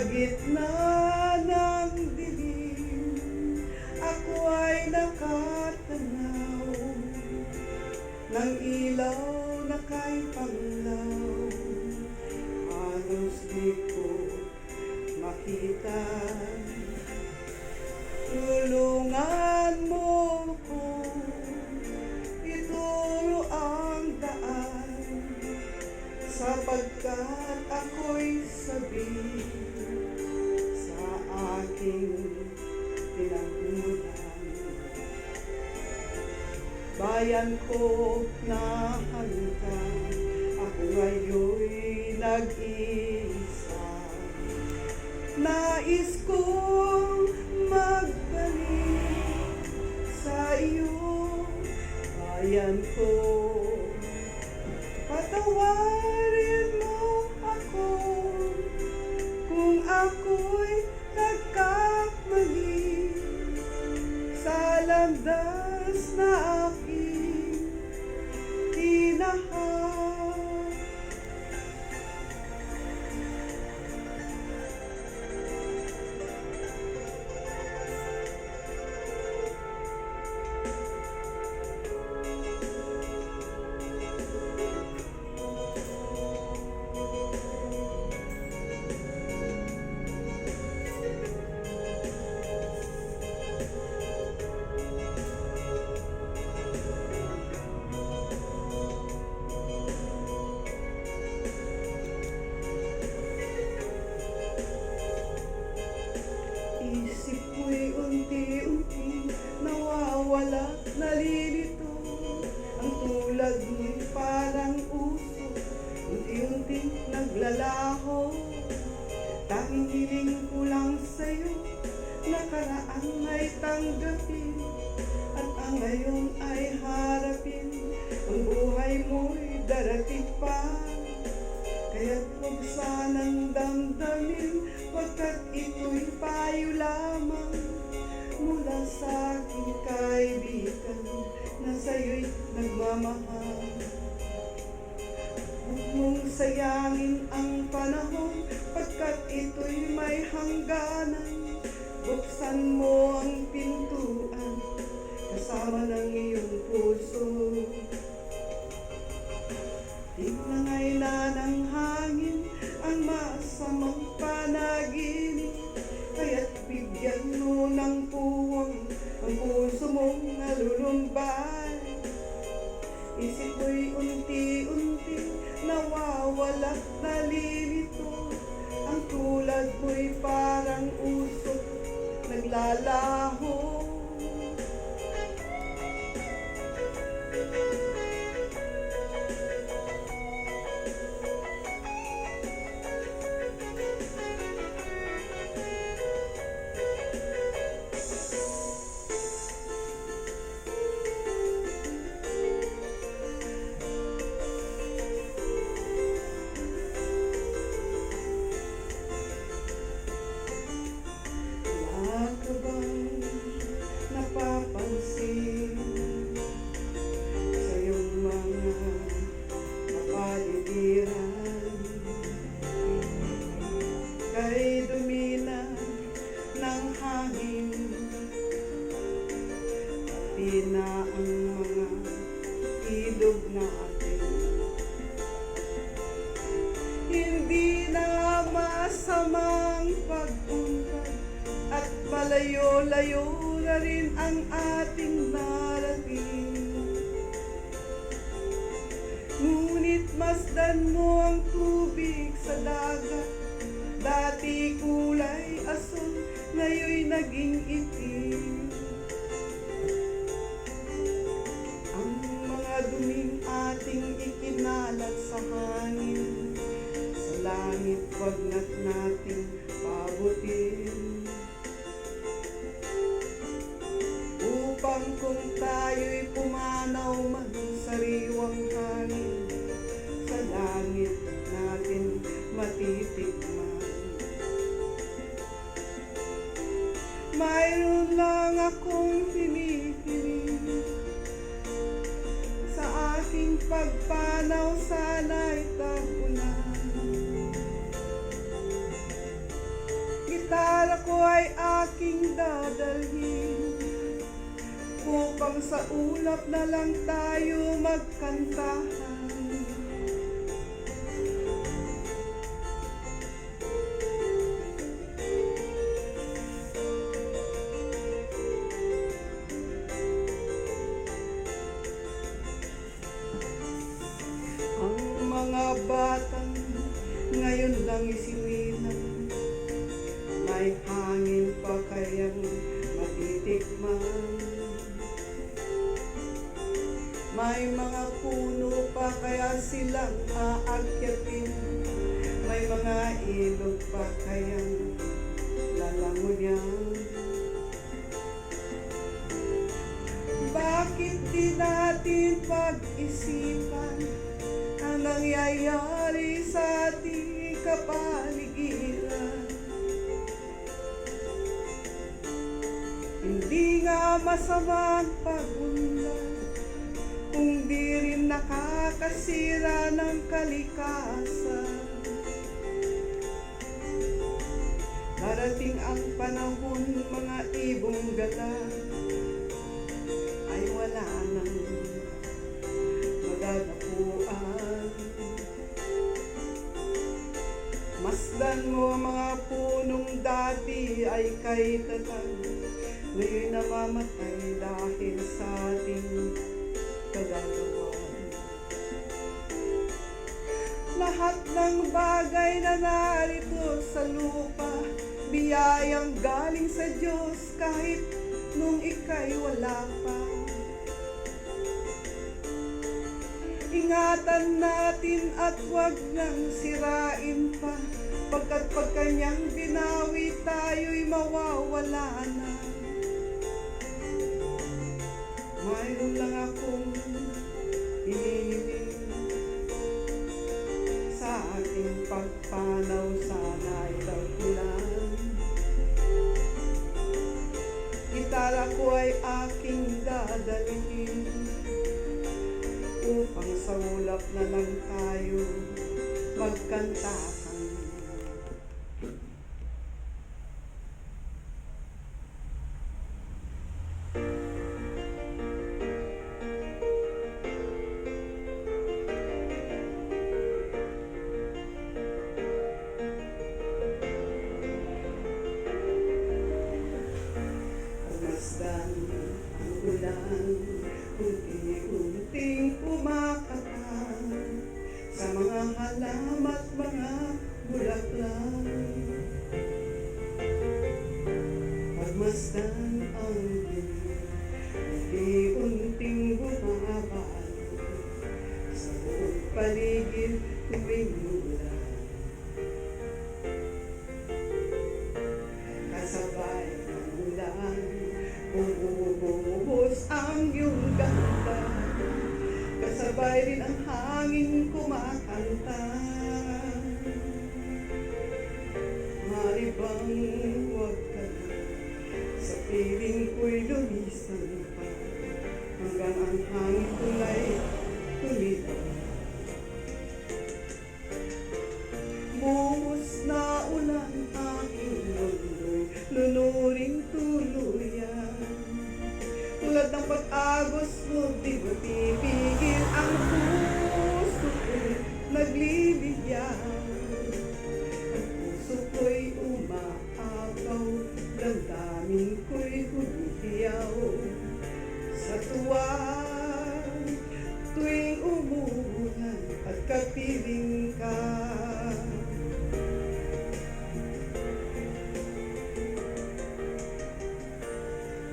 gitna ng dilim, ako ay nakatanaw ng ilaw na kay panglaw. Halos di ko makita, tulungan mo ko, ituro ang daan, sapagkat ako'y sabi sa aking pinagmulan. Bayan ko na hanggang ako ngayon'y nag-iisa. Nais kong magbalik sa iyo, bayan ko. Patawarin mo ako kung ako'y nagkamali sa landas na aking tinahak. Isip ko'y unti-unti nawawala, nalilito. Ang tulad mo'y parang uso, unti-unti naglalaho. Tanging hiling ko lang sa'yo, nakaraan ay tanggapin, at ang ngayon ay harapin. Ang buhay mo'y darating pa, kaya't huwag sanang damdamin, pagkat ito'y payo lamang mula sa aking kaibigan na sa'yo'y nagmamahal. Huwag mong sayangin ang panahon, pagkat ito'y may hangganan. Buksan mo ang pintuan kasama ng iyong puso. Tinangay na ng hangin ang masamang panaginip, kaya't bigyan mo ng puwang ang puso mong nalulumbay. Isip ko'y unti-unti nawawala't nalilito. Ang tulad mo'y parang usok naglalaho. Napapansin sa iyong mga kapaligiran, kay dumina ng hangin, pati na ang mga ilog natin. Hindi na masamang pagpunta, at malayo-layo na rin ang ating narating. Ngunit masdan mo ang tubig sa dagat, dati kulay asul, ngayon'y naging itim. Ang mga duming ating ikinalat sa hangin, sa langit wag nating pabutin. Upang kung tayo'y pumanaw man sariwang hangin, sa langit natin matitikman. Mayroon lang akong hinihiling, sa aking pagpanaw sana'y tapunan. gitara ko ay aking dadalhin upang sa ulap na lang tayo magkantahan. Ang mga batang ngayon lang isinilang, may hangin pa kayang matitikman, may mga puno pa kaya silang aakyatin, may mga ilog pa kayang lalanguyan. Bakit di natin pag-isipan ang nangyayari sa ating kapaligiran? Hindi nga masama ang pagunlad kung di rin nakakasira ng kalikasan. Darating ang panahon, mga ibong gala ay wala nang magagapuan. Masdan mo ang mga punong dati ay kay tatag, ngayon namamatay dahil sa ating kagagawan. Lahat ng bagay na narito sa lupa, biyayang galing sa Diyos kahit nung ika'y wala pa. Ingatan natin at wag nang sirain pa, pagkat pag kanyang binawi tayo'y mawawala na. Mayroon lang akong hinihiling sa aking pagpanaw, sana'y tagpulan. Gitara ko ay aking dadalhin upang sa ulap na lang tayo magkantahan. Masdan ang ulan, unti-unting kumakatan sa mga halamat, mga bulaklak. Pagmasdan ang dilim, unti-unting bumabalik sa buong paligid tuwing ulan. Kasabay ng ulan, bumubuhos ang iyong ganda, kasabay rin ang hangin kumakanta. Maribang huwag ka na, sa piling ko'y lumisan pa, hanggang ang hangin ko'y tumila. Buhos na ulan aking lundoy, lunuring tuluyan. Tulad ng pag-agos mo, di ba pipigil ang puso ko'y nagliliyan. Ang puso ko'y umaagaw, damdamin ko'y humihiyaw sa tuwa tuwing umuulan at kapiling ka.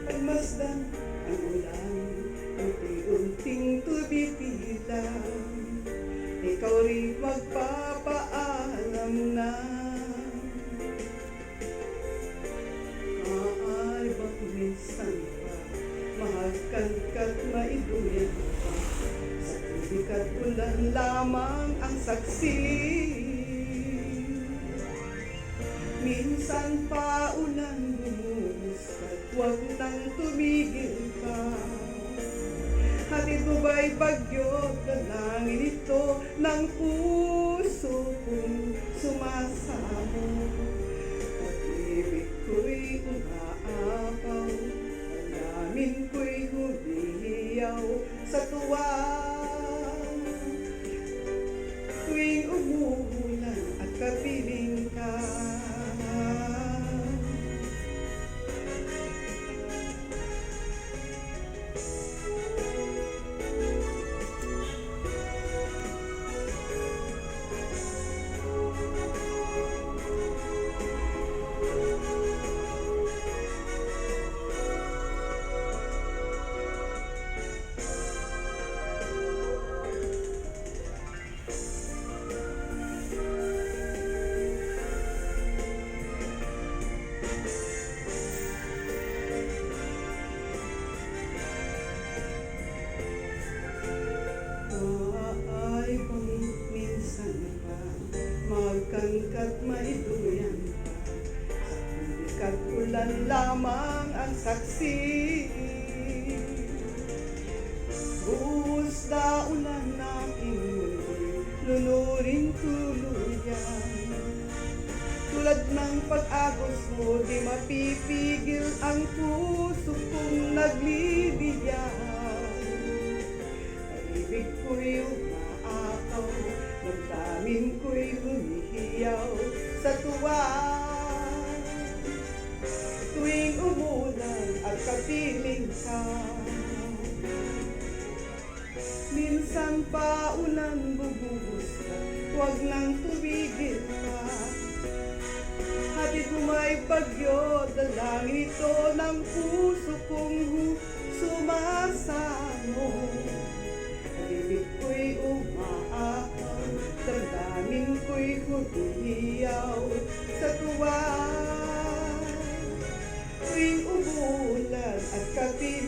Pagmasdan ang ulan, unti-unting tumitilang, ikaw rin magpapaalam na. Maaari bang minsan pa mahagkankat maiduyan pa, sa tubig at ulan lamang ang saksi. Minsan pa ulan bumuhos at huwag nang tumigil pa. Hatid mo ba'y bagyo, dalangin ito ng puso kong sumasamo. At pagkat ulan lamang ang saksi. Buhos na ulan na aking mundo'y lunurin tuluyan. Tulad ng pag-agos mo, di mapipigil ang puso kong nagliliyan. Pag-ibig ko'y umaakaw, damdamin ko'y humihiyaw sa tuwa. Tuwing umulan at kapiling ka, minsan pa ulan bubuhos ka, huwag nang tumigil pa. Hatid mo may bagyo, dalangin ito ng puso kong sumasamo. Pag-ibig ko'y umaakaw, damdamin ko'y humihiyaw sa tuwa. Tuwing umulan at kapiling